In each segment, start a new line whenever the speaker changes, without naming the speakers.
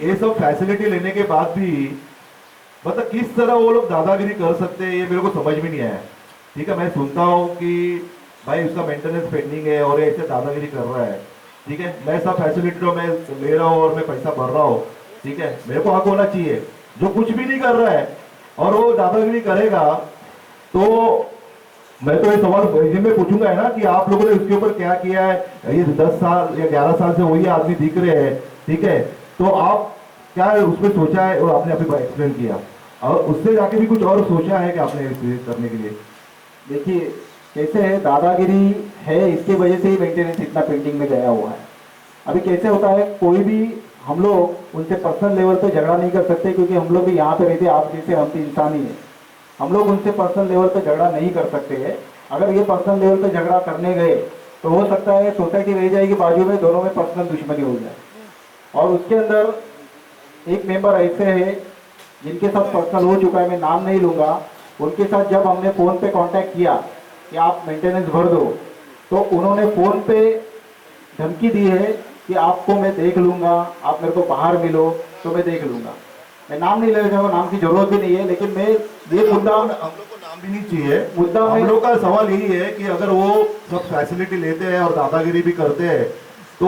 ये सब फैसिलिटी लेने के बाद भी मतलब किस तरह वो लोग दादागिरी कर सकते हैं ये मेरे को समझ में नहीं आया। ठीक है, मैं सुनता हूँ कि भाई उसका मेंटेनेंस पेंडिंग है और ऐसे दादागिरी कर रहा है। ठीक है, मैं सब फैसिलिटी तो मैं ले रहा हूँ और मैं पैसा भर रहा हूँ। ठीक है, मेरे को हक होना चाहिए। जो कुछ भी नहीं कर रहा है और वो दादागिरी करेगा तो मैं तो ये सवाल में पूछूंगा है ना कि आप लोगों ने उसके ऊपर क्या किया है। ये 10 साल या 11 साल से वही आदमी दिख रहे हैं। ठीक है, तो आप क्या उसमें सोचा है और आपने अभी एक्सप्लेन किया और उससे जाके भी कुछ और सोचा है कि आपने इसे करने के लिए।
देखिए कैसे है, दादागिरी है इसकी वजह से ही मेंटेनेंस इतना पेंडिंग में गया हुआ है। अभी कैसे होता है, कोई भी हम लोग उनसे पर्सनल लेवल पे झगड़ा नहीं कर सकते क्योंकि हम लोग भी यहाँ पे रहते, आप जैसे हम भी इंसान ही है। हम लोग उनसे पर्सनल लेवल पे झगड़ा नहीं कर सकते हैं। अगर ये पर्सनल लेवल पे झगड़ा करने गए तो हो सकता है सोसाइटी रह जाएगी बाजू में, दोनों में पर्सनल दुश्मनी हो जाए। और उसके अंदर एक मेंबर ऐसे है जिनके साथ पर्सनल हो चुका है, मैं नाम नहीं लूँगा। उनके साथ जब हमने फ़ोन पे कांटेक्ट किया कि आप मेंटेनेंस भर दो, तो उन्होंने फ़ोन पे धमकी दी है कि आपको मैं देख लूँगा, आप मेरे को बाहर मिलो तो मैं देख लूँगा। मैं नाम नहीं लेना चाहूँगा, नाम की जरूरत भी नहीं है, लेकिन मैं ये मुद्दा,
हम लोग को नाम भी नहीं चाहिए
मुद्दा
हम लोग का सवाल यही है कि अगर वो सब फैसिलिटी लेते हैं और दादागिरी भी करते हैं तो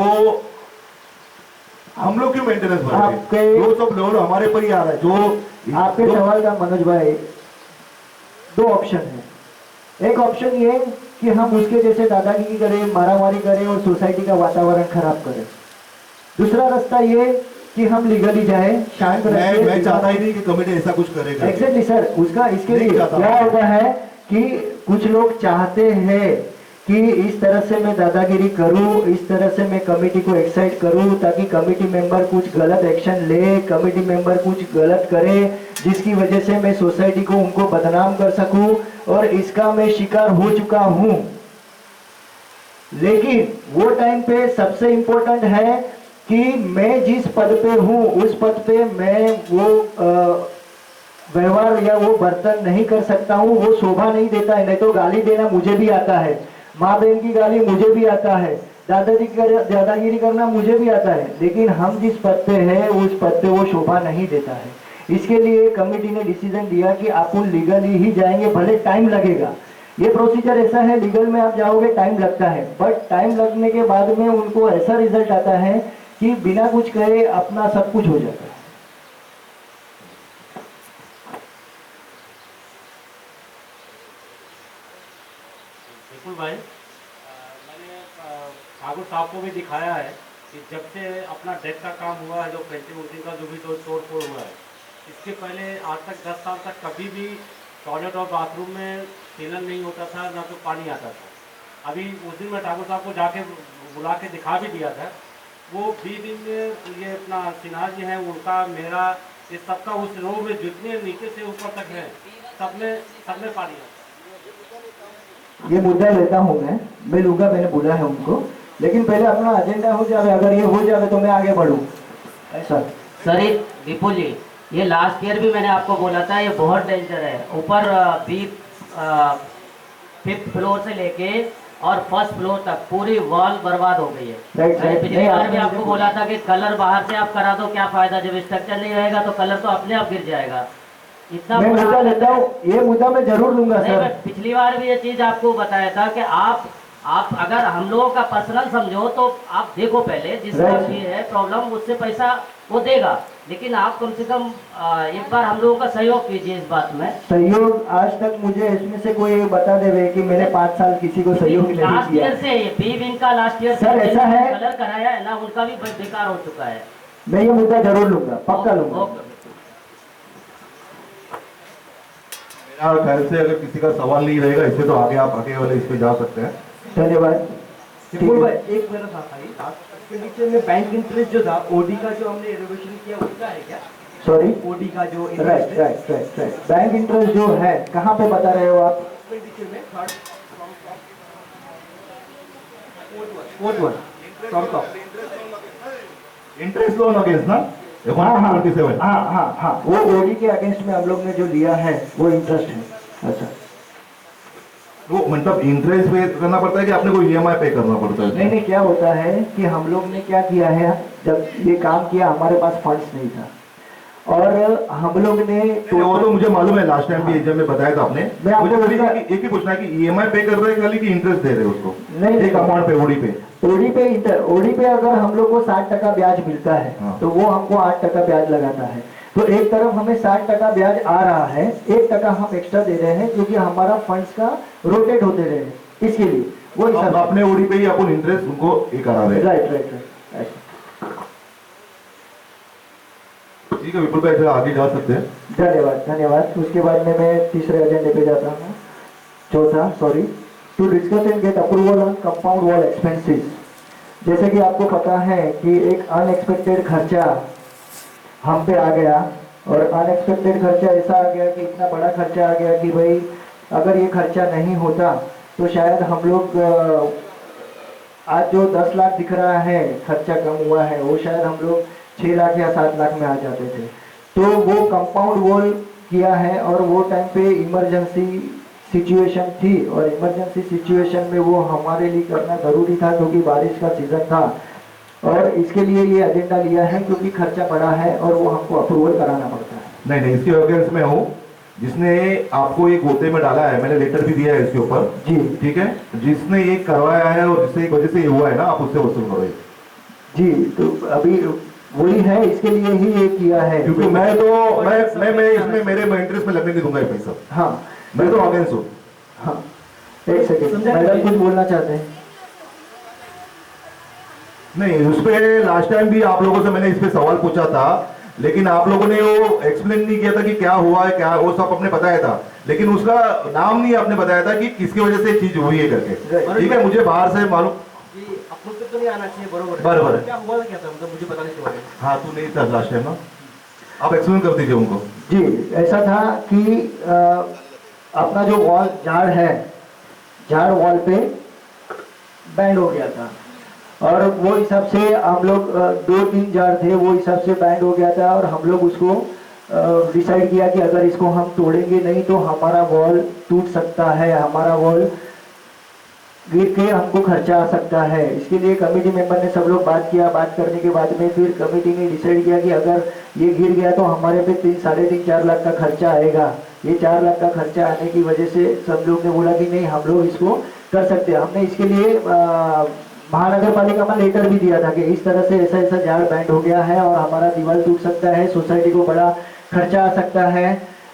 हम लोग क्यों मेंटेनेंस भरेंगे। वो सब लोग हमारे पर ही आ रहा है। जो
आपके सवाल का मनोज भाई, दो ऑप्शन है। एक ऑप्शन ये कि हम उसके जैसे दादागिरी करें, मारामारी करें और सोसाइटी का वातावरण खराब करें। दूसरा रास्ता ये कि हम लीगली जाए, शांत रहे।
मैं चाहता ही नहीं कि कमेटी ऐसा कुछ करेगा।
एग्जैक्टली सर, उसका इसके लिए क्या होता है कि कुछ लोग चाहते हैं कि इस तरह से मैं दादागिरी करूं, इस तरह से मैं कमेटी को एक्साइट करूं ताकि कमेटी मेंबर कुछ गलत एक्शन ले, कमेटी मेंबर कुछ गलत करे जिसकी वजह से मैं सोसाइटी को उनको बदनाम कर सकूं। और इसका मैं शिकार हो चुका हूं। लेकिन वो टाइम पे सबसे इंपॉर्टेंट है कि मैं जिस पद पे हूं उस पद पे मैं वो व्यवहार या वो बर्तन नहीं कर सकता हूं, वो शोभा नहीं देता है। नहीं तो गाली देना मुझे भी आता है, माँ बहन की गाली मुझे भी आता है, दादागिरी करना मुझे भी आता है, लेकिन हम जिस पद पे है उस पद पे वो शोभा नहीं देता है। इसके लिए कमेटी ने डिसीजन लिया कि आप लीगली ही जाएंगे, भले टाइम लगेगा। ये प्रोसीजर ऐसा है, लीगल में आप जाओगे टाइम लगता है, बट टाइम लगने के बाद में उनको ऐसा रिजल्ट आता है कि बिना कुछ कहे अपना सब कुछ हो जाता है।
बिल्कुल भाई, मैंने ठाकुर साहब को भी दिखाया है कि जब से अपना डेस्क का काम हुआ है, जो पेंटिंग उंटिंग का जो भी तोड़ फोड़ हुआ है, इसके पहले आज तक 10 साल तक कभी भी टॉयलेट और बाथरूम में सीलन नहीं होता था, ना तो पानी आता था। अभी उस दिन मैं ठाकुर साहब को जाके बुला के दिखा भी दिया था। वो 20 दिन में ये अपना सिन्हा जी हैं, उनका मेरा ये सबका उस रो में जितने नीचे से ऊपर तक है सब में पानी आता।
ये मुद्दा लेता हूँ मैं लूंगा, मैंने बोला है उनको, लेकिन पहले अपना एजेंडा हो जाए। अगर ये हो जाए तो मैं आगे बढ़ूँ। ऐसा
सर विपुल जी, ये लास्ट ईयर भी मैंने आपको बोला था, ये बहुत डेंजर है। ऊपर 5th फ्लोर से लेके और 1st फ्लोर तक पूरी वॉल बर्बाद हो गई है। मैंने पिछली बार भी आपको बोला था कि कलर बाहर से आप करा दो, क्या फायदा, जब स्ट्रक्चर नहीं रहेगा तो कलर तो अपने आप गिर जाएगा। इतना
मैं मुद्दा लेता हूँ, ये मुद्दा मैं जरूर लूंगा सर।
पिछली बार भी ये चीज आपको बताया था कि आप अगर हम लोगों का पर्सनल समझो तो आप देखो पहले जिसका भी है प्रॉब्लम उससे पैसा वो देगा, लेकिन आप कम से कम एक बार हम लोगों का सहयोग कीजिए इस बात में।
सहयोग आज तक मुझे इसमें से कोई बता देवे कि मैंने 5 साल किसी को सहयोग नहीं
लास्ट
किया।
ईयर से ये बी विंग का लास्ट ईयर
सर ऐसा है,
कलर कराया है ना, उनका भी बेकार हो चुका है।
मैं ये मुद्दा जरूर लूंगा, पक्का लूंगा।
मेरा ख्याल से अगर किसी का सवाल नहीं रहेगा इससे तो आगे आप आगे वाले इस पे जा सकते हैं।
धन्यवाद।
एक मेरा था भाई, आपके नीचे में बैंक इंटरेस्ट जो था ओडी का जो हमने रिजर्वेशन किया उसका है क्या?
सॉरी,
ओडी का जो
राइट। बैंक इंटरेस्ट जो है कहाँ पे बता रहे हो आप?
नीचे में third fourth one from top
interest loan against ना
हाँ, वो ओडी के अगेंस्ट में हम लोग ने जो लिया है वो इंटरेस्ट है। अच्छा,
वो मतलब इंटरेस्ट पे करना पड़ता है कि आपने को ईएमआई पे करना पड़ता है?
नहीं, क्या होता है कि हम लोग ने क्या किया है, जब ये काम किया हमारे पास फंड्स नहीं था और हम लोग ने
वो तो मुझे मालूम है, लास्ट टाइम भी जब मैं बताया था आपने।
मैं आपको
मुझे खाली
उसका-
एक ही पूछना है कि ईएमआई पे कर रहे हैं खाली कि इंटरेस्ट दे रहे हैं उसको?
नहीं,
एक अमाउंट पे ओडी पे
ओडी पे अगर हम लोग को 60% ब्याज मिलता है
हाँ।
तो वो हमको 8% ब्याज लगाता है। तो एक तरफ हमें 60% ब्याज आ रहा है, 1% हम एक्स्ट्रा दे रहे हैं क्योंकि हमारा फंड्स का रोटेट होते रहे, इसके लिए वो
अब अपने ओडी पे ही अपन इंटरेस्ट उनको ये करा रहे हैं।
Right right right.
ठीक है विपुल भाई, फिर आगे जा सकते हैं।
धन्यवाद धन्यवाद। उसके बाद में मैं तीसरे एजेंडे पे जाता हूँ, चौथा, sorry, to discuss and get approval on compound wall expenses. जैसे कि आपको पता है कि एक अनएक्सपेक्टेड खर्चा हम पे आ गया और अनएक्सपेक्टेड खर्चा ऐसा आ गया कि इतना बड़ा खर्चा आ गया कि भाई अगर ये खर्चा नहीं होता तो शायद हम लोग आज जो 10 लाख दिख रहा है खर्चा कम हुआ है वो शायद हम लोग 6 लाख या 7 लाख में आ जाते थे। तो वो कंपाउंड वॉल किया है और वो टाइम पे इमरजेंसी सिचुएशन थी और इमरजेंसी सिचुएशन में वो हमारे लिए करना ज़रूरी था क्योंकि बारिश का सीज़न था और इसके लिए ये एजेंडा लिया है क्योंकि खर्चा बड़ा है और वो हमको अप्रूवल कराना पड़ता है।
नहीं नहीं, इसके अगेंस्ट में हूँ। जिसने आपको ये गोते में डाला है, मैंने लेटर भी दिया है इसके ऊपर।
जी
ठीक है, जिसने ये करवाया है और जिससे एक वजह से ये हुआ है ना, आप उससे वसूल करो ये।
जी, तो अभी वही है, इसके लिए ही ये किया है
क्योंकि मैं इसमें मेरे इंटरेस्ट में लगने नहीं दूंगा ये पैसा।
हाँ
मैं तो अगेंस्ट हूँ।
हाँ, एक सेकेंड, मैडम कुछ बोलना चाहते हैं?
नहीं, उस पे लास्ट टाइम भी आप लोगों से मैंने इस पे सवाल पूछा था, लेकिन आप लोगों ने वो एक्सप्लेन नहीं किया था कि क्या हुआ है, क्या वो सब आपने बताया था, लेकिन उसका नाम नहीं आपने बताया था कि किसकी वजह से चीज हुई है करके। ठीक है, मुझे बाहर से मालूम।
कि अपन को तो नहीं आना चाहिए, बरोबर है।
बरोबर है।
क्या हुआ था, क्या था, मतलब मुझे बताने के बारे में।
हाँ, तू नहीं था लास्ट टाइम ना, आप एक्सप्लेन कर दीजिए उनको।
जी, ऐसा था कि अपना जो वॉल झाड़ है, झाड़ वॉल पे बैंड हो गया था और वो हिसाब से हम लोग 2-3 झाड़ थे, वो हिसाब से बैंड हो गया था और हम लोग उसको डिसाइड किया कि अगर इसको हम तोड़ेंगे नहीं तो हमारा वॉल टूट सकता है, हमारा वॉल गिर के हमको खर्चा आ सकता है। इसके लिए कमेटी मेंबर ने सब लोग बात किया, बात करने के बाद में फिर कमेटी ने डिसाइड किया कि अगर ये गिर गया तो हमारे पे 3-4.5 लाख का खर्चा आएगा। ये 4 लाख का खर्चा आने की वजह से सब लोग ने बोला कि नहीं, हम लोग इसको कर सकते हैं। हमने इसके लिए महानगर पालिका में लेटर भी दिया था कि इस तरह से ऐसा ऐसा झाड़ बैंड हो गया है और हमारा दीवार टूट सकता है, सोसाइटी को बड़ा खर्चा आ सकता है,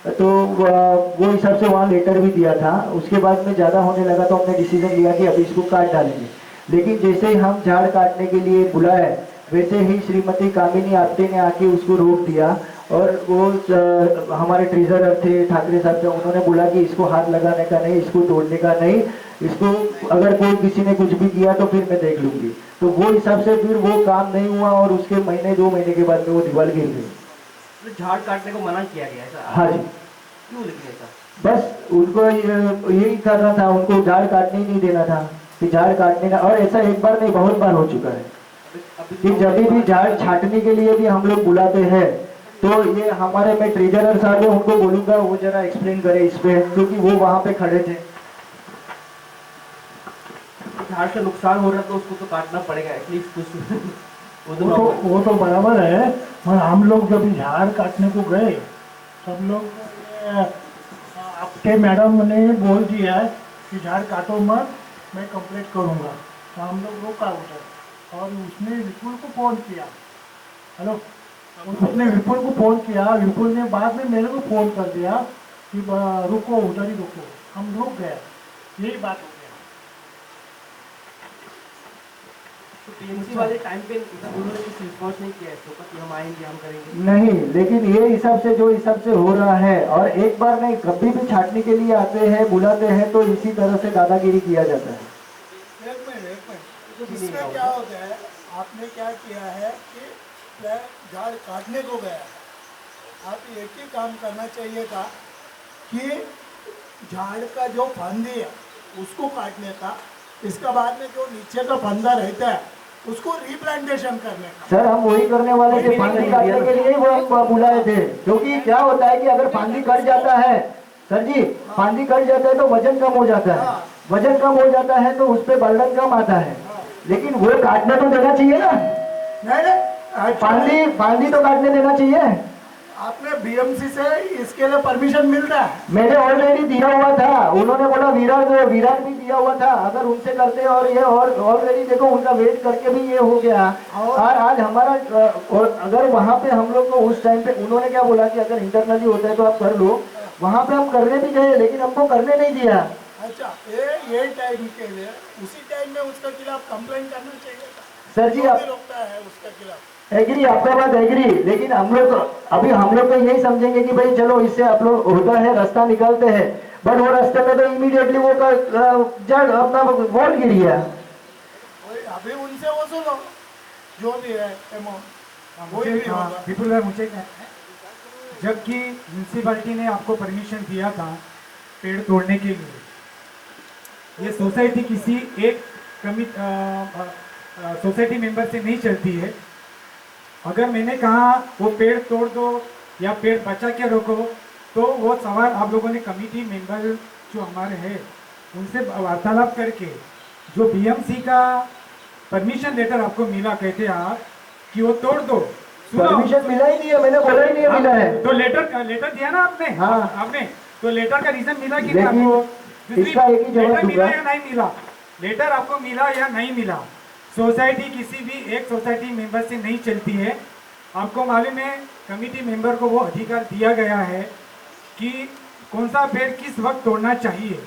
तो वो हिसाब से वहाँ लेटर भी दिया था। उसके बाद में ज़्यादा होने लगा तो हमने डिसीजन लिया कि अभी इसको काट डालेंगे। लेकिन जैसे ही हम झाड़ काटने के लिए बुलाए वैसे ही श्रीमती कामिनी आप्टे ने आके उसको रोक दिया और वो हमारे ट्रेजरर थे ठाकरे साहब थे, उन्होंने बोला कि इसको हाथ लगाने का नहीं, इसको तोड़ने का नहीं, इसको अगर कोई किसी ने कुछ भी किया तो फिर मैं देख लूंगी। तो वो हिसाब से फिर वो काम नहीं हुआ और उसके 1-2 महीने के बाद में वो दीवार गिर गई।
तो झाड़ काटने को मना किया गया ऐसा?
हाँ जी,
क्यों लेकिन ऐसा?
बस उनको यही करना था, उनको झाड़ काटने ही नहीं देना था कि झाड़ काटने का। और ऐसा एक बार नहीं बहुत बार हो चुका है कि जब भी झाड़ छाटने के लिए भी हम लोग बुलाते हैं तो ये हमारे में ट्रेजरर साहब है, उनको बोलूंगा वो जरा एक्सप्लेन करे इस पे, क्योंकि वो वहाँ पे खड़े थे।
झाड़ से नुकसान हो रहा है तो उसको तो काटना पड़ेगा एटलीस्ट कुछ।
वो तो बराबर है, पर हम लोग जब झाड़ काटने को गए सब लोग आपके मैडम ने बोल दिया है कि झाड़ काटो मत, मैं कंप्लेंट करूँगा, तो हम लोग रोका उधर। और उसने विपुल को फ़ोन किया, हेलो, उसने विपुल को फ़ोन किया, विपुल ने बाद में मेरे को फ़ोन कर दिया कि रुको उधर ही रुको, हम रुक गए, यही बात हो गया।
तो टीएमसी वाले टाइम पे उन्होंने कुछ रिस्पॉन्स नहीं किया इसके ऊपर कि हम आएंगे, हम करेंगे?
नहीं, लेकिन ये हिसाब से जो हिसाब से हो रहा है, और एक बार नहीं कभी भी छाटने के लिए आते हैं बुलाते हैं तो इसी तरह से दादागिरी किया जाता है।
एक मिनट, इसमें क्या होता है, आपने क्या किया है कि झाड़ काटने को गया है, आप एक ही काम करना चाहिए था कि झाड़ का जो फंदी है उसको काटने का, इसका बाद में जो नीचे का फंदा रहता है उसको रिप्लांटेशन करने का।
सर हम वही करने वाले थे, फांदी काटने के लिए वो बुलाए थे, क्योंकि क्या होता है कि अगर फांदी कट जाता है, सर जी फांदी कट जाता है तो वजन कम हो जाता है, वजन कम हो जाता है तो उस पर बर्डन कम आता है, लेकिन वो काटने तो देना चाहिए ना।
नहीं,
फांदी तो काटने देना चाहिए।
आपने बीएमसी से इसके लिए परमिशन मिलता है?
मैंने ऑलरेडी दिया हुआ था, उन्होंने बोला विराट भी दिया हुआ था, अगर उनसे करते और ये और ऑलरेडी देखो उनका वेट करके भी ये हो गया। और आज हमारा और अगर वहाँ पे हम लोग को उस टाइम पे उन्होंने क्या बोला कि अगर इंटरनली होता है तो आप कर लो, वहाँ पे हम करने भी गए लेकिन हमको करने नहीं दिया।
अच्छा, ये टाइम के लिए उसी टाइम में उसके खिलाफ कंप्लेंट करना चाहिए था।
सर जी
जो भी रोकता है उसके खिलाफ
एग्री, आपका बात एग्री, लेकिन हम लोग अभी हम लोग तो यही समझेंगे कि भाई चलो इससे आप लोग होता है रास्ता निकालते हैं, बट वो रास्ते में तो इमीडिएटली वो जड़ अपना वोट गिरी है।
अभी उनसे वसूलो जो भी है अमाउंट, वही भी होगा।
विपुल भाई मुझे क्या है, जबकि म्यूनसिपालिटी ने आपको परमिशन दिया था पेड़ तोड़ने के लिए, ये सोसाइटी किसी एक सोसाइटी मेंबर से नहीं चलती है। अगर मैंने कहा वो पेड़ तोड़ दो या पेड़ बचा के रोको, तो वो सवाल आप लोगों ने कमेटी मेंबर जो हमारे हैं उनसे वार्तालाप करके जो बीएमसी का परमिशन लेटर आपको मिला, कहते आप कि वो तोड़ दो,
परमिशन मिला ही नहीं है, मैंने बोला ही नहीं है मिला है।
तो लेटर दिया ना आपने?
हाँ।
आपने तो लेटर का रीजन मिला कि
लेकिन
आपको
इसका एक ही जवाब
लेटर मिला
दूंगा।
या नहीं मिला? लेटर आपको मिला या नहीं मिला? सोसाइटी किसी भी एक सोसाइटी मेंबर से नहीं चलती है। आपको मालूम है कमेटी मेंबर को वो अधिकार दिया गया है कि कौन सा पेड़ किस वक्त तोड़ना चाहिए,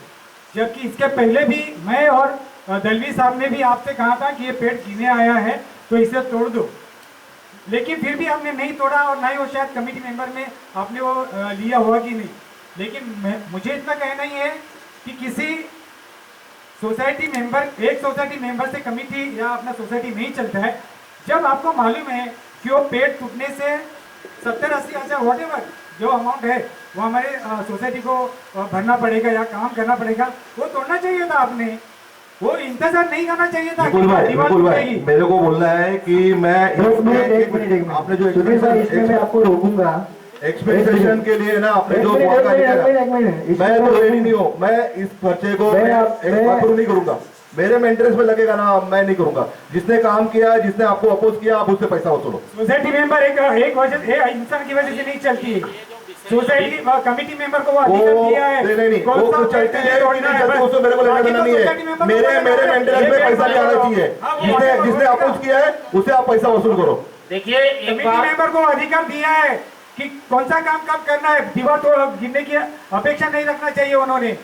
जबकि इसके पहले भी मैं और दलवी साहब ने भी आपसे कहा था कि ये पेड़ गिरने आया है तो इसे तोड़ दो, लेकिन फिर भी आपने नहीं तोड़ा। और ना ही वो शायद कमेटी मेंबर में आपने वो लिया हुआ कि नहीं, लेकिन मुझे इतना कहना ही है कि किसी सोसाइटी मेंबर, एक सोसाइटी मेंबर से कमेटी या अपना सोसाइटी नहीं चलता है। जब आपको मालूम है कि वो पेड़ टूटने से 70-80 हज़ार वॉट एवर जो अमाउंट है वो हमारे सोसाइटी को भरना पड़ेगा या काम करना पड़ेगा, वो तोड़ना चाहिए था आपने, वो इंतजार नहीं करना चाहिए था।
विपुल भाई मेरे को बोलना है कि मैं
एक मिनट
आपने जो
सुनील भाई, इसमें मैं आपको रोकूंगा।
एक्सपेक्टेशन के लिए ना आपने जो मौका दिया मैं तो रेडी नहीं हूँ, मैं इस खर्चे को नहीं करूंगा, मेरे मेंटेनेंस में लगेगा ना, मैं नहीं करूंगा। जिसने काम किया, जिसने आपको अपोज किया, आप उससे पैसा वसूलो।
सोसाइटी मेंबर एक वजह इंसान की वजह से नहीं चलती है। सोसाइटी कमेटी मेंबर को वो अधिकार दिया है।
नहीं वो कुछ चलती है कि नहीं चलती उसको मेरे को लेना देना नहीं है। मेरे मेंटेनेंस में पैसा नहीं आना चाहिए। जिसने अपोज किया है उसे आप पैसा वसूल करो।
देखिए
कमेटी मेंबर को अधिकार दिया है कि कौन सा काम कब करना है, दीवार तो गिरने की अपेक्षा नहीं रखना चाहिए उन्होंने।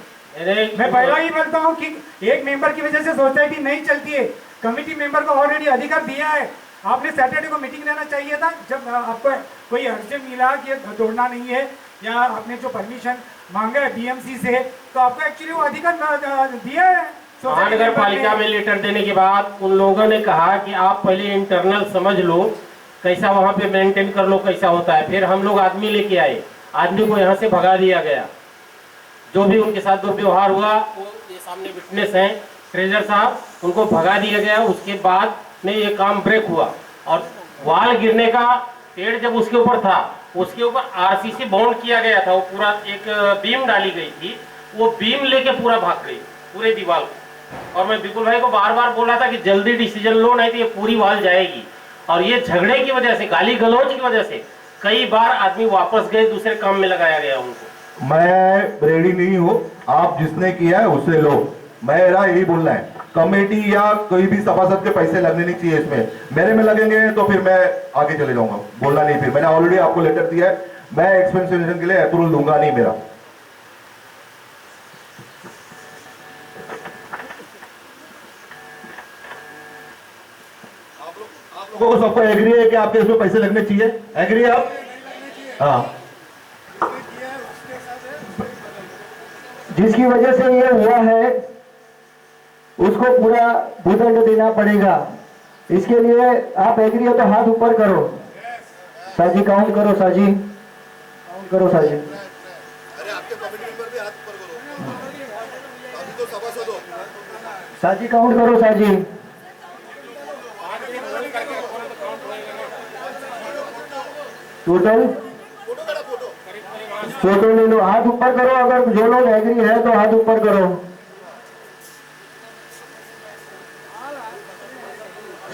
मैं पहला ही बोलता हूँ कि एक मेंबर की वजह से सोसाइटी नहीं चलती है। कमेटी मेंबर को ऑलरेडी अधिकार दिया है। आपने सैटरडे को मीटिंग लेना चाहिए था जब आपको कोई अर्जेंट मिला कि तोड़ना नहीं है, या आपने जो परमिशन मांगा है बीएमसी से, तो आपको एक्चुअली वो अधिकार दिया है।
महानगर पालिका में लेटर देने के बाद उन लोगों ने कहा कि आप पहले इंटरनल समझ लो, कैसा वहाँ पे मेंटेन कर लो, कैसा होता है। फिर हम लोग आदमी लेके आए, आदमी को यहाँ से भगा दिया गया। जो भी उनके साथ दुर्व्यवहार हुआ, वो ये सामने विटनेस हैं ट्रेजर साहब, उनको भगा दिया गया। उसके बाद में ये काम ब्रेक हुआ और वाल गिरने का पेड़ जब उसके ऊपर था, उसके ऊपर आरसीसी बाउंड किया गया था। वो पूरा एक बीम डाली गई थी, वो बीम लेके पूरा भाग गई पूरे दीवार को। और मैं विपुल भाई को बार बार बोला था कि जल्दी डिसीजन लो, नहीं तो ये पूरी वाल जाएगी। और ये झगड़े की वजह से, गाली गलौज की वजह से कई बार आदमी वापस गए, दूसरे काम में लगाया गया उनको।
मैं रेडी नहीं हूँ, आप जिसने किया है उससे लो। मेरा यही बोलना है, कमेटी या कोई भी सभासद के पैसे लगने नहीं चाहिए इसमें। मेरे में लगेंगे तो फिर मैं आगे चले जाऊंगा, बोलना नहीं। फिर मैंने ऑलरेडी आपको लेटर दिया है, मैं एक्सपेंसिव के लिए अप्रूवल दूंगा नहीं मेरा। आप लोगों को सबको एग्री है कि आपके इसमें पैसे लगने चाहिए? एग्री है आप? हाँ।
जिसकी वजह से ये हुआ है उसको पूरा भूदंड देना पड़ेगा। इसके लिए आप एग्री हो तो हाथ ऊपर करो। साजी काउंट करो, साजी काउंट करो, साजी।
अरे आपके कमेटी मेंबर भी हाथ ऊपर करो, अभी तो सभासद हो।
साजी काउंट करो, साजी। टोटल फोटो ले लो, हाथ ऊपर करो। अगर जो लोग एग्री है तो हाथ ऊपर करो।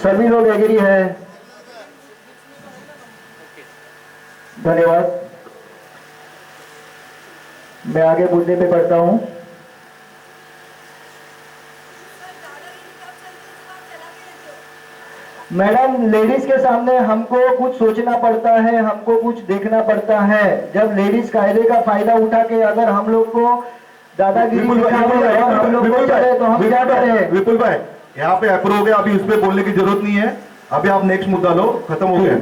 सभी लोग एग्री है। धन्यवाद। मैं आगे मुद्दे पे बढ़ता हूं। मैडम, लेडीज के सामने हमको कुछ सोचना पड़ता है, हमको कुछ देखना पड़ता है। जब लेडीज कायदे का फायदा उठा के अगर हम लोग को दादागिरी दिखावे और हम लोग को चले तो हम क्या करें?
विपुल भाई, यहाँ पे अप्रूव हो गया, अभी उस पर बोलने की जरूरत नहीं है। अभी आप नेक्स्ट मुद्दा लो, खत्म हो गया।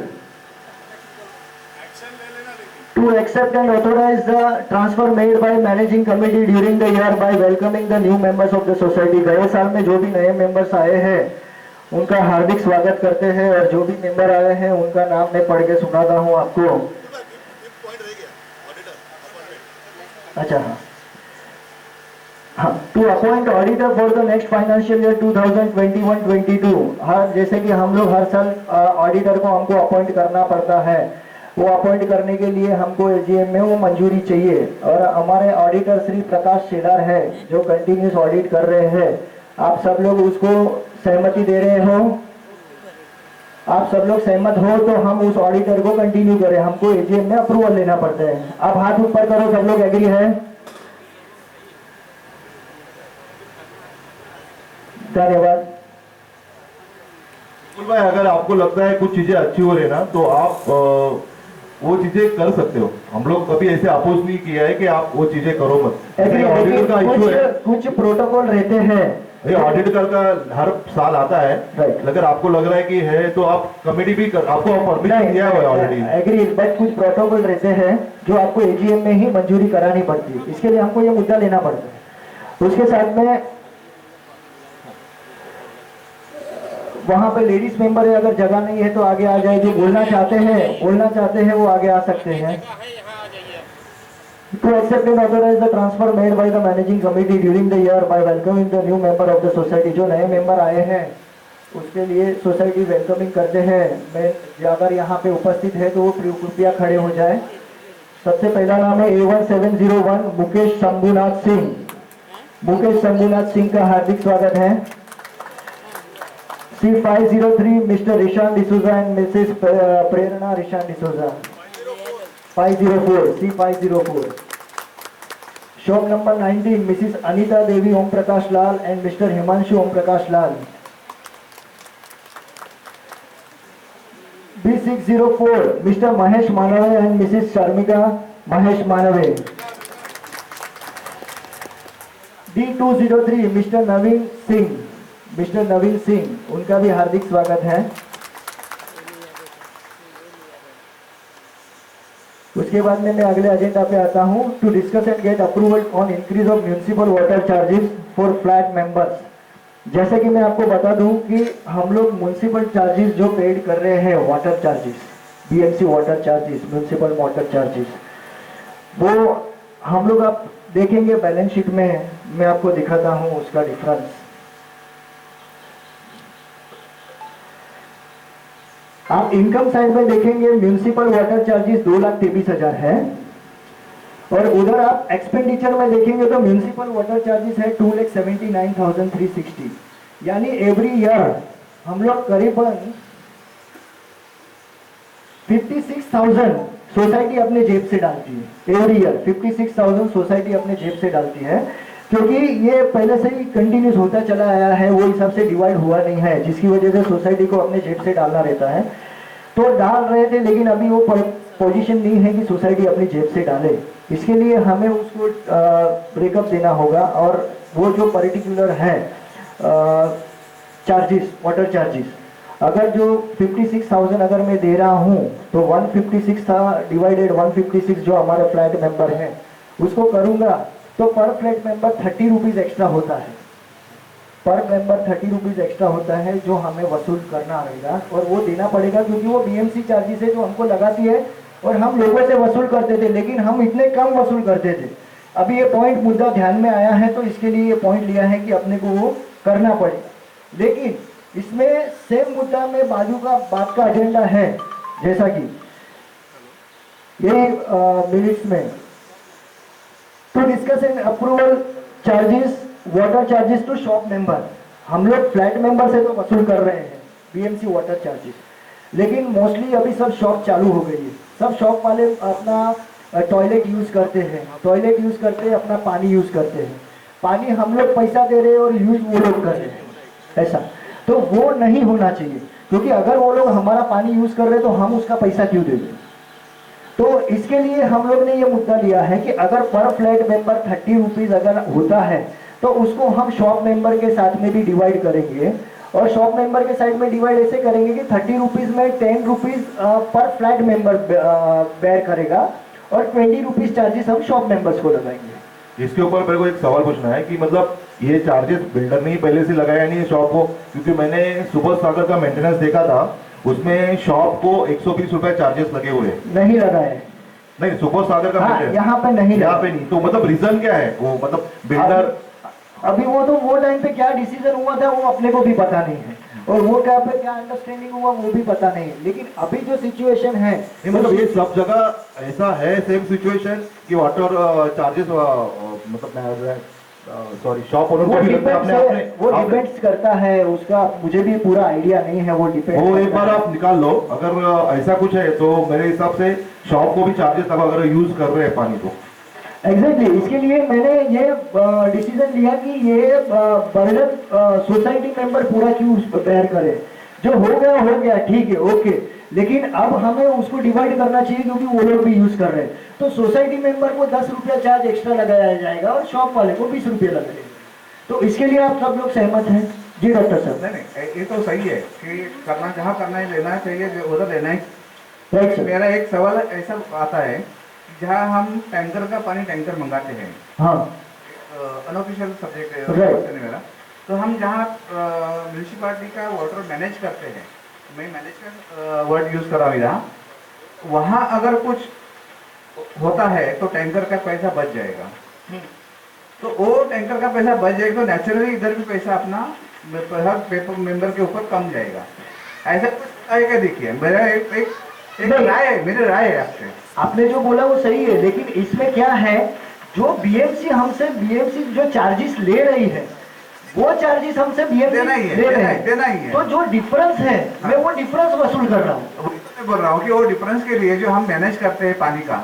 To accept and authorize the transfer made by managing committee during the year by welcoming the new members of the society। गए साल में जो भी नए मेंबर्स आए हैं उनका हार्दिक स्वागत करते हैं और जो भी मेंबर आए हैं उनका नाम मैं पढ़ के सुनाता हूं आपको। अच्छा, हाँ, to appoint auditor for the next financial year 2021-22। हर जैसे कि हम लोग हर साल ऑडिटर को हमको अपॉइंट करना पड़ता है, वो अपॉइंट करने के लिए हमको एजीएम में वो मंजूरी चाहिए। और हमारे ऑडिटर श्री प्रकाश शेलार है जो कंटिन्यूस ऑडिट कर रहे हैं। आप सब लोग उसको सहमति दे रहे हो? आप सब लोग सहमत हो तो हम उस ऑडिटर को कंटिन्यू करें, हमको एजीएम में अप्रूवल लेना पड़ता है। आप हाथ ऊपर करो, सब लोग एग्री है? धन्यवाद।
भाई, अगर आपको लगता है कुछ चीजें अच्छी हो रही है ना तो आप वो चीजें कर सकते हो। हम लोग कभी ऐसे अपोज नहीं किया है कि आप वो चीजें करो मत। ऑडिटर का इशू है,
कुछ प्रोटोकॉल रहते हैं।
ऑडिटर का हर साल आता है। अगर आपको लग रहा है कि है तो आप कमेटी भी आपको परमिशन दिया हुआ है ऑलरेडी।
एग्री, बट कुछ प्रोटोकॉल रहते हैं जो आपको एजीएम में ही मंजूरी करानी पड़ती है, इसके लिए हमको ये मुद्दा लेना पड़ता है। उसके साथ में वहां पे लेडीज मेंबर है, अगर जगह नहीं है तो आगे आ जाए। जो बोलना चाहते हैं वो आगे आ सकते हैं। To accept and authorize the transfer made by the managing committee during the year by welcoming the new member of the society। जो नए मेंबर आए हैं उसके लिए सोसाइटी वेलकमिंग करते हैं। मैं अगर यहाँ पे उपस्थित है तो वो कृपया खड़े हो जाए। सबसे पहला नाम है A1701 मुकेश शंभुनाथ सिंह। मुकेश शंभुनाथ सिंह का हार्दिक स्वागत है। C503 mister Ishaan D'Souza and missus Prerna Ishaan D'Souza. 504 C504। Shop number 19 missus Anita Devi Om Prakash Lal and mister Himanshu Om Prakash Lal. B604 mister Mahesh Manve and missus Sharmika Mahesh Manve. D203 mister Naveen Singh, mister Naveen Singh, उनका भी हार्दिक स्वागत है। उसके बाद में मैं अगले एजेंडा पे आता हूं। To discuss and get approval on increase of municipal water charges for flat members. जैसे कि मैं आपको बता दूं कि हम लोग म्यूनिसिपल चार्जेस जो पेड कर रहे हैं, water charges, BMC water charges, municipal water charges, वो हम लोग आप देखेंगे बैलेंस शीट में, मैं आपको दिखाता हूं उसका डिफरेंस। आप इनकम साइड में देखेंगे म्यूनिसिपल वाटर चार्जेस 2,23,000 है और उधर आप एक्सपेंडिचर में देखेंगे तो म्यूनिसिपल वाटर चार्जेस है 2,79,360। यानी एवरी ईयर हम लोग करीबन 56,000 सोसाइटी अपने जेब से डालती है। एवरी ईयर 56,000 सोसाइटी अपने जेब से डालती है, क्योंकि ये पहले से ही कंटिन्यूस होता चला आया है, वो हिसाब से डिवाइड हुआ नहीं है, जिसकी वजह से सोसाइटी को अपने जेब से डालना रहता है। तो डाल रहे थे, लेकिन अभी वो पोजीशन नहीं है कि सोसाइटी अपनी जेब से डाले। इसके लिए हमें उसको ब्रेकअप देना होगा और वो जो पर्टिकुलर है चार्जेस, वाटर चार्जेस, अगर जो 56,000 अगर मैं दे रहा हूँ तो 156 था डिवाइडेड 156 जो हमारे फ्लैट मेंबर है उसको करूँगा तो पर फ्लैट मेंबर 30 रुपीज़ एक्स्ट्रा होता है। पर मेंबर 30 रुपीज़ एक्स्ट्रा होता है जो हमें वसूल करना रहेगा और वो देना पड़ेगा, क्योंकि वो बीएमसी चार्जेस है जो हमको लगाती है और हम लोगों से वसूल करते थे, लेकिन हम इतने कम वसूल करते थे। अभी ये पॉइंट मुद्दा ध्यान में आया है तो इसके लिए ये पॉइंट लिया है कि अपने को वो करना पड़ेगा। लेकिन इसमें सेम मुद्दा में बाजू का बात का एजेंडा है, जैसा कि ये मिनट्स में to discuss and approval charges water charges to shop member. हम लोग फ्लैट मेंबर से तो वसूल कर रहे हैं बीएमसी वाटर चार्जेस, लेकिन मोस्टली अभी सब शॉप चालू हो गई है। सब शॉप वाले अपना टॉयलेट यूज करते हैं, टॉयलेट यूज करते हैं, अपना पानी यूज करते हैं, पानी हम लोग पैसा दे रहे हैं और यूज वो लोग कर रहे हैं, ऐसा तो वो नहीं होना चाहिए। क्योंकि अगर वो लोग हमारा पानी यूज कर रहे हैं तो हम उसका पैसा क्यों देंगे। तो इसके लिए हम लोग ने ये मुद्दा लिया है कि अगर पर फ्लैट मेंबर 30 रुपीज अगर होता है तो उसको हम शॉप मेंबर के साथ में भी डिवाइड करेंगे, और शॉप मेंबर के साइड में डिवाइड ऐसे करेंगे कि 30 रुपीज में 10 rupees per flat member bear करेगा और 20 रुपीज चार्जेस हम शॉप मेंबर्स को लगाएंगे।
इसके ऊपर मेरे को एक सवाल पूछना है कि मतलब ये चार्जेस बिल्डर ने ही पहले से लगाया नहीं है शॉप को, क्योंकि मैंने सुपर सागर का मेंटेनेंस देखा था, उसमें शॉप को 120 रुपए चार्जेस लगे हुए हैं।
नहीं लगाए,
नहीं सुपर सागर का
हाँ,
maintenance।
यहाँ पे नहीं,
यहाँ पे नहीं, तो मतलब रीजन क्या है वो, मतलब बिल्डर
अभी वो टाइम पे क्या डिसीजन हुआ था वो अपने को भी पता नहीं है, और वो क्या पे क्या अंडरस्टैंडिंग हुआ वो भी पता नहीं है। लेकिन अभी जो सिचुएशन है
नहीं, मतलब ये सब जगह ऐसा है सेम सिचुएशन कि वाटर चार्जेस मतलब सॉरी शॉप ओनर को भी लगता है अपने
वो डिपेंड्स करता है उसका, मुझे भी पूरा आइडिया नहीं है, वो डिपेंड
वो एक बार आप निकाल लो, अगर ऐसा कुछ है तो मेरे हिसाब से शॉप को भी चार्जेस लगा अगर यूज कर रहे हैं पानी को।
एग्जैक्टली इसके लिए मैंने ये डिसीजन लिया कि ये बर्डन सोसाइटी मेंबर पूरा क्यों बेयर करे, जो हो गया ठीक है ओके, लेकिन अब हमें उसको डिवाइड करना चाहिए क्योंकि वो लोग भी यूज कर रहे हैं। तो सोसाइटी मेंबर को 10 रुपया चार्ज एक्स्ट्रा लगाया जाएगा और शॉप वाले को 20 रुपये लगाएगा। तो इसके लिए आप सब लोग सहमत हैं? जी डॉक्टर साहब।
नहीं ये तो सही है कि करना जहाँ करना है लेना चाहिए, उधर लेना ही।
Right sir.
मेरा एक सवाल ऐसा आता है जहाँ हम टैंकर का पानी टैंकर मंगाते हैं,
हाँ
अनऑफिशियल सब्जेक्ट है
Right.
मेरा, तो हम जहाँ म्यूनिसिपालिटी का वाटर मैनेज करते हैं, मैं मैनेज का वर्ड यूज कर रहा हूँ, वहाँ अगर कुछ होता है तो टैंकर का पैसा बच जाएगा, तो वो टैंकर का पैसा बच जाएगा तो नेचुरली इधर भी पैसा अपना हर पेपर मेंबर के ऊपर कम जाएगा। ऐसा कुछ आएगा? देखिए मेरा एक राय है, मेरी राय है आपसे।
आपने जो बोला वो सही है, लेकिन इसमें क्या है, जो बीएमसी हमसे बीएमसी जो चार्जेस ले रही है वो चार्जेस हमसे बीएमसी
देना ही है,
ले रहे हैं,
देना ही है।
तो जो डिफरेंस है मैं वो डिफरेंस वसूल कर रहा हूँ।
मैं बोल रहा हूँ कि वो डिफरेंस के लिए जो हम मैनेज करते हैं पानी का,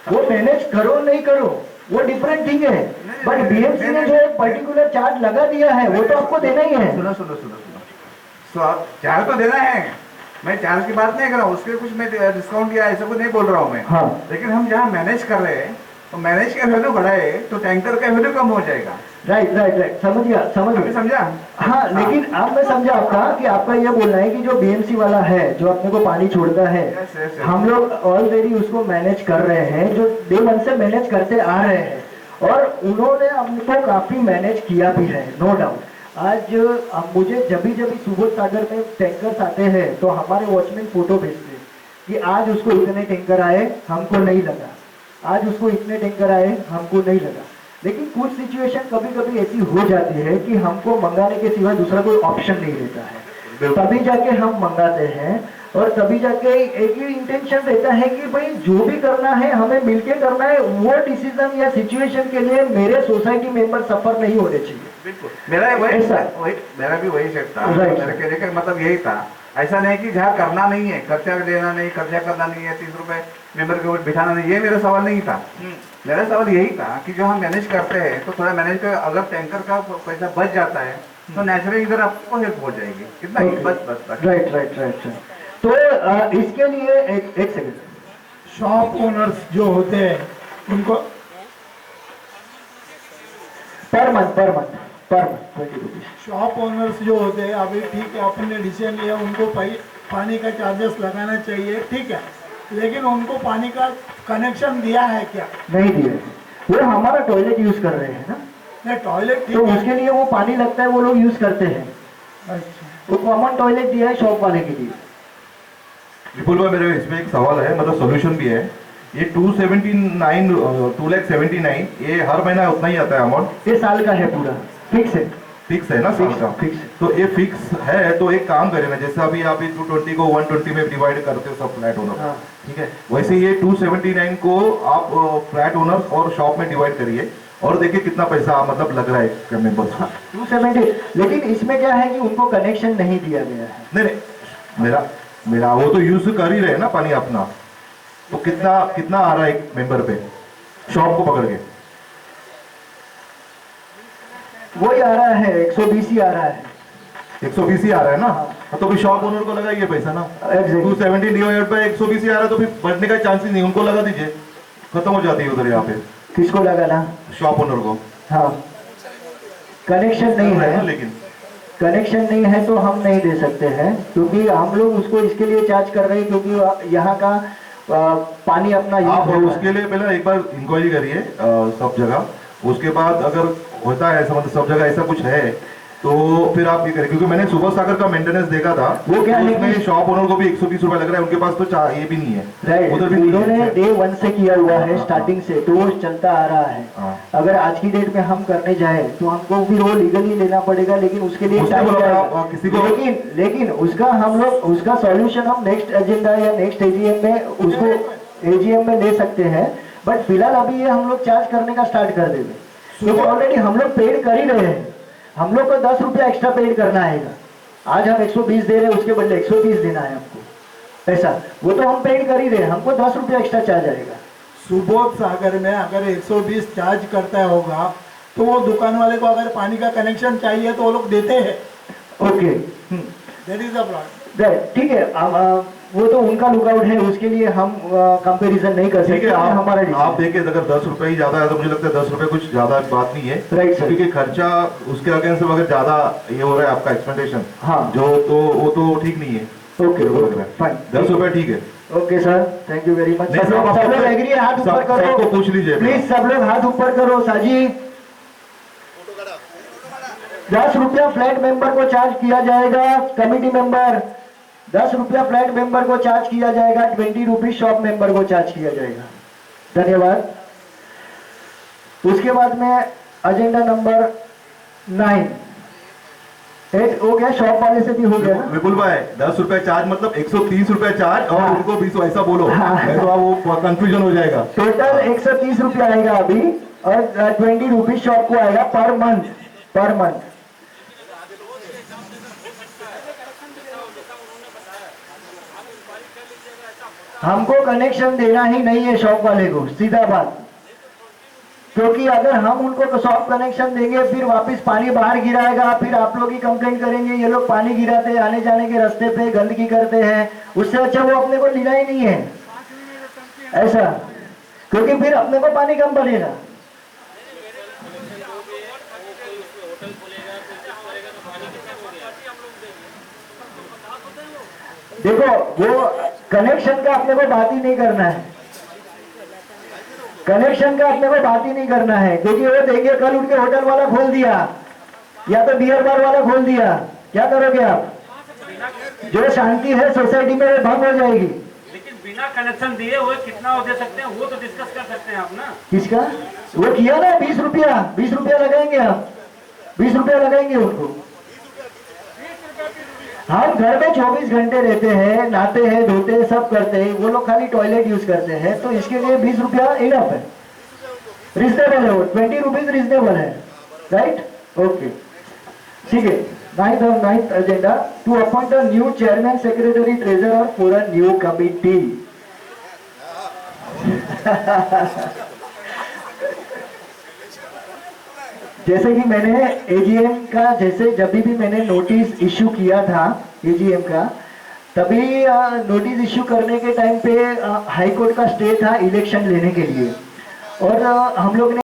वो मैनेज करो नहीं करो वो डिफरेंट थिंग है, बट बीएमसी ने जो एक पर्टिकुलर चार्ज लगा दिया है वो तो आपको देना ही है।
सुनो सुनो सुनो सुनो, चार्ज तो देना है, मैं चार्ज की बात नहीं कर रहा हूँ, उसके कुछ मैं डिस्काउंट या ऐसा कुछ नहीं बोल रहा हूँ मैं,
हाँ।
लेकिन हम जहाँ मैनेज कर रहे हैं तो मैनेज का वैल्यू बढ़ाए तो टैंकर का वैल्यू कम हो जाएगा।
राइट समझ गया
समझा?
हाँ, लेकिन अब मैं समझा आपका कि आपका ये बोलना है कि जो बीएमसी वाला है जो अपने को पानी छोड़ता है,
yes.
हम लोग ऑलरेडी उसको मैनेज कर रहे हैं, जो डे वन से मैनेज करते आ रहे हैं, और उन्होंने अपने को काफी मैनेज किया भी है, नो डाउट। आज मुझे जब भी सुबोध सागर में टैंकर्स आते हैं तो हमारे वॉचमैन फोटो भेजते हैं कि आज उसको इतने टैंकर आए हमको नहीं लगा, आज उसको इतने टैंकर आए हमको नहीं लगा। लेकिन कुछ सिचुएशन कभी कभी ऐसी हो जाती है कि हमको मंगाने के सिवा दूसरा कोई ऑप्शन नहीं रहता है, तभी जाके हम मंगाते हैं, और तभी जाके एक ही इंटेंशन रहता है कि भाई जो भी करना है हमें मिलके करना है, वो डिसीजन या सिचुएशन के लिए मेरे सोसाइटी मेंबर सफर नहीं होने चाहिए।
बिल्कुल, मेरा भी वही सेट था। मेरे कहने का मतलब यही था, ऐसा नहीं कि जहाँ करना नहीं है, खर्चा देना नहीं, खर्चा करना नहीं है, 30 रुपए मेंबर के ऊपर बिठाना नहीं, ये मेरा सवाल नहीं था। मेरा सवाल यही था कि जो हम मैनेज करते हैं तो थोड़ा मैनेज कर, अगर टैंकर का पैसा बच जाता है तो नेचुरली इधर आपको हेल्प हो जाएगी, कितना ही बस।
राइट। तो इसके लिए एक सेकंड,
शॉप ओनर्स जो होते हैं उनको
per month 20 rupees.
Shop owners जो होते हैं, अभी ठीक है अपन ने डिसीजन लिया उनको पानी का चार्जेस लगाना चाहिए, ठीक है, लेकिन उनको पानी का कनेक्शन दिया है क्या?
नहीं दिया, वो हमारा टॉयलेट यूज कर रहे हैं ना,
नहीं टॉयलेट
तो उसके लिए वो पानी लगता है, वो लोग यूज करते हैं,
अच्छा,
तो कॉमन टॉयलेट दिया है शॉप वाले के लिए।
विपुल भाई मेरे इसमें एक सवाल है, मतलब सोल्यूशन भी है। ये 279 ये हर महीना उतना ही आता है अमाउंट?
ये साल का है पूरा, फिक्स है
ना साल का?
फिक्स।
तो ये फिक्स है तो एक काम करें ना, जैसे अभी आप 220 को 120 में डिवाइड करते हो सब फ्लैट ओनर,
हाँ।
ठीक है, वैसे ये 279 को आप फ्लैट ओनर और शॉप में डिवाइड करिए और देखिए कितना पैसा मतलब लग रहा है मेंबर्स को।
270, लेकिन इसमें क्या है कि उनको कनेक्शन नहीं दिया गया है।
नहीं मेरा वो तो यूज कर ही रहे हैं ना पानी अपना, तो कितना कितना आ रहा है एक मेंबर पे शॉप को पकड़ के?
वही आ रहा है, 120 ही आ रहा है।
120 ही आ रहा है ना? तो फिर शॉप ओनर को लगाइए पैसा ना।
Exactly.
270 डिवाइडेड बाय 120 ही आ रहा है, तो फिर बढ़ने का चांस ही नहीं, उनको लगा दीजिए, खत्म हो जाती है उधर। यहाँ पे
किसको लगाना?
शॉप ओनर को।
हाँ, कनेक्शन नहीं है,
लेकिन
कनेक्शन नहीं है तो हम नहीं दे सकते हैं, क्योंकि हम लोग उसको इसके लिए चार्ज कर रहे हैं क्योंकि यहाँ का पानी अपना
आप
यूज
उसके लिए पहले एक बार इंक्वायरी करिए सब जगह, उसके बाद अगर होता है ऐसा, मतलब सब जगह ऐसा कुछ है तो फिर आप ये करें, क्योंकि मैंने सुबह सागर का मेंटेनेंस देखा था,
वो क्या है
उसमें शॉप ओनर को भी 120 रुपए लग रहा है, उनके पास तो ये भी नहीं है,
राइट।
उधर भी नहीं
उन्होंने
है।
डे 1 से किया हुआ है, स्टार्टिंग से, तो वो चलता आ रहा है।
हाँ।
अगर आज की डेट में हम करने जाए तो हमको फिर वो लीगली लेना पड़ेगा, लेकिन उसके लिए
उसको
टाइम
बोलो
जाएगा।
आप किसी को,
लेकिन उसका हम लोग उसका सॉल्यूशन हम नेक्स्ट एजेंडा या नेक्स्ट एजीएम में उसको एजीएम में ले सकते हैं, बट फिलहाल अभी ये हम लोग चार्ज करने का स्टार्ट कर देंगे, क्योंकि ऑलरेडी हम लोग पेड कर ही रहे हैं। हम लोग को 10 रुपया एक्स्ट्रा पेड करना आएगा। आज हम 120 दे रहे हैं, उसके बदले 130 देना है हमको, ऐसा वो तो हम पेड कर ही रहे हैं, हमको 10 रुपया एक्स्ट्रा चार्ज आएगा।
सुबोध सागर में अगर 120 चार्ज करता होगा तो वो दुकान वाले को अगर पानी का कनेक्शन चाहिए तो वो लोग देते हैं।
Okay,
that is the problem.
ठीक है, वो तो उनका लुकआउट है, उसके लिए हम कंपैरिजन नहीं कर
ठीक
सकते।
है,
हमारा
आप देखिए, अगर 10 रुपए ही ज्यादा है तो मुझे लगता है 10 रुपए कुछ ज्यादा बात नहीं है,
राइट सर।
क्योंकि खर्चा उसके अगेंस्ट अगर ज्यादा ये हो रहा है आपका एक्सपेक्टेशन,
हाँ,
जो तो वो तो ठीक नहीं है।
ओके, फाइन,
10 रुपए ठीक है।
Okay sir, thank you very much.
नहीं,
सब लोग एग्री है, हाथ ऊपर करो,
सबको पूछ लीजिए
प्लीज, सब लोग हाथ ऊपर करो। साजी, 10 रुपया फ्लैट मेंबर को चार्ज किया जाएगा, कमिटी मेंबर 10 रुपया फ्लैट मेंबर को चार्ज किया जाएगा, 20 रुपीज शॉप मेंबर को चार्ज किया जाएगा। धन्यवाद। उसके बाद में एजेंडा नंबर 9 हो गया, शॉप वाले से भी हो गया ना?
विपुल भाई, 10 रुपए चार्ज मतलब 130 रुपए चार्ज, और
हाँ।
उनको 20 ऐसा बोलो,
हाँ।
नहीं तो वो कंफ्यूजन हो जाएगा।
टोटल 130 रुपया आएगा अभी, और 20 रुपीज शॉप को आएगा पर मंथ, पर मंथ। हमको कनेक्शन देना ही नहीं है शॉप वाले को, सीधा बात, क्योंकि अगर हम उनको शॉप कनेक्शन देंगे फिर वापस पानी बाहर गिराएगा, फिर आप लोग ही कंप्लेंट करेंगे ये लोग पानी गिराते हैं, आने जाने के रास्ते पे गंदगी करते हैं, उससे अच्छा वो अपने को लेना ही नहीं है ऐसा, क्योंकि फिर अपने को पानी कम पड़ेगा। देखो, वो कनेक्शन का अपने को बात ही नहीं करना है, कनेक्शन का अपने को बात ही नहीं करना है, क्योंकि वो देंगे कल उठ के होटल वाला खोल दिया या तो बियर बार वाला खोल दिया, क्या करोगे आप? जो शांति है सोसाइटी में वो भंग हो जाएगी।
लेकिन बिना कनेक्शन दिए हुए कितना हो दे सकते हैं वो तो डिस्कस कर सकते हैं आप ना।
किसका? वो किया ना 20 रुपया, 20 रुपया लगाएंगे आप, 20 रुपया लगाएंगे उनको। हम घर में 24 घंटे रहते हैं, नहाते हैं, धोते हैं, सब करते हैं, वो लोग खाली टॉयलेट यूज करते हैं, तो इसके लिए 20 रुपया इनफ है, रिजनेबल है वो, 20 रुपीज रिजनेबल है, राइट? ओके, ठीक है। 9th agenda, to appoint a new chairman, secretary, treasurer for a new committee. जैसे कि मैंने एजीएम का, जैसे जब भी मैंने नोटिस इश्यू किया था एजीएम का, तभी नोटिस इश्यू करने के टाइम पे हाई कोर्ट का स्टे था इलेक्शन लेने के लिए, और हम लोग ने